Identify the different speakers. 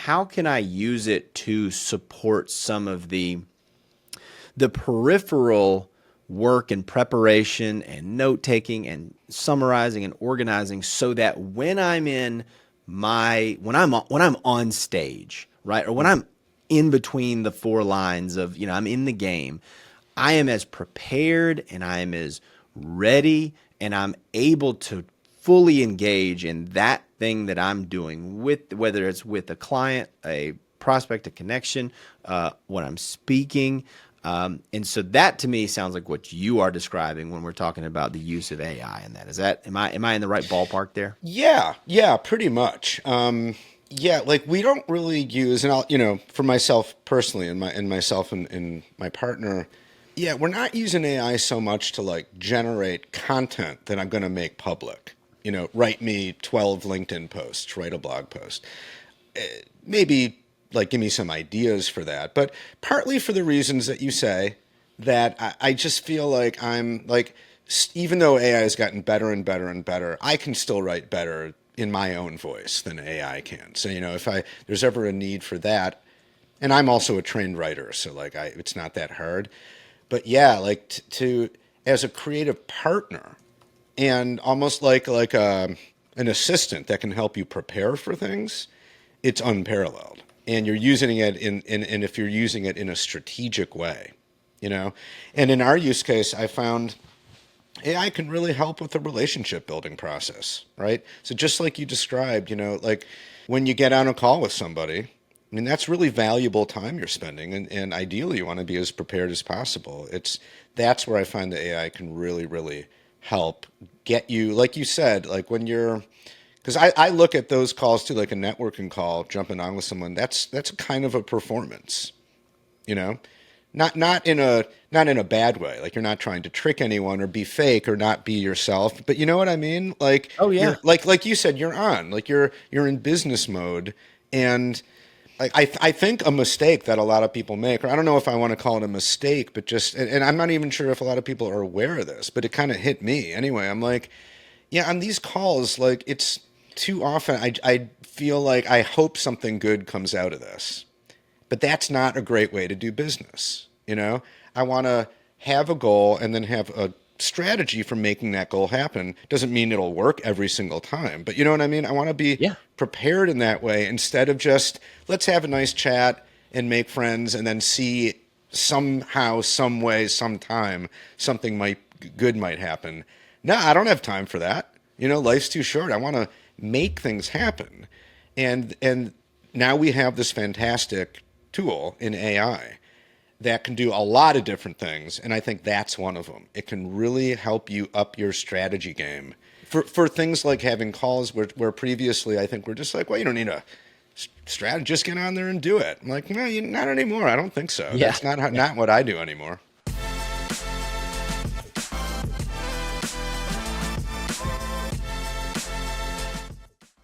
Speaker 1: how can I use it to support some of the peripheral work and preparation and note taking and summarizing and organizing, so that when I'm on stage, right, or when I'm in between the four lines of, I'm in the game, I am as prepared and I am as ready and I'm able to fully engage in that thing that I'm doing, with whether it's with a client, a prospect, a connection, when I'm speaking. And so that to me sounds like what you are describing when we're talking about the use of AI in that. Am I in the right ballpark there?
Speaker 2: Yeah, pretty much. Yeah, like we don't really use, and I'll, for myself personally, and myself and my partner, yeah, we're not using AI so much to like generate content that I'm going to make public. Write me 12 LinkedIn posts, write a blog post. Maybe like give me some ideas for that, but partly for the reasons that you say, that I just feel like I'm like, even though AI has gotten better and better and better, I can still write better in my own voice than AI can. So, if there's ever a need for that, and I'm also a trained writer, so like it's not that hard. But yeah, like to as a creative partner and almost like an assistant that can help you prepare for things, it's unparalleled. And you're using it and if you're using it in a strategic way, And in our use case, I found AI can really help with the relationship building process, right? So just like you described, like when you get on a call with somebody, I mean, that's really valuable time you're spending, and ideally you want to be as prepared as possible. That's where I find the AI can really, really help get you, like you said, like when you're, because I look at those calls too, like a networking call, jumping on with someone, that's kind of a performance, you know? Not in a bad way. Like you're not trying to trick anyone or be fake or not be yourself. But you know what I mean? Like
Speaker 1: Oh yeah.
Speaker 2: you're like you said, you're on. Like you're in business mode. And like I think a mistake that a lot of people make, or I don't know if I want to call it a mistake, but just and I'm not even sure if a lot of people are aware of this, but it kind of hit me anyway. I'm like, yeah, on these calls, like it's too often I feel like I hope something good comes out of this. But that's not a great way to do business. I want to have a goal and then have a strategy for making that goal happen. Doesn't mean it'll work every single time, but you know what I mean? I want to be
Speaker 1: Yeah.
Speaker 2: prepared in that way instead of just let's have a nice chat and make friends and then see somehow, some way, sometime something good might happen. No, I don't have time for that. Life's too short. I want to make things happen. And now we have this fantastic tool in AI that can do a lot of different things, and I think that's one of them. It can really help you up your strategy game for things like having calls where previously I think we're just like, well, you don't need a strategist, get on there and do it. I'm like, no, not anymore. I don't think so.
Speaker 1: Yeah.
Speaker 2: That's not
Speaker 1: Yeah.
Speaker 2: not what I do anymore.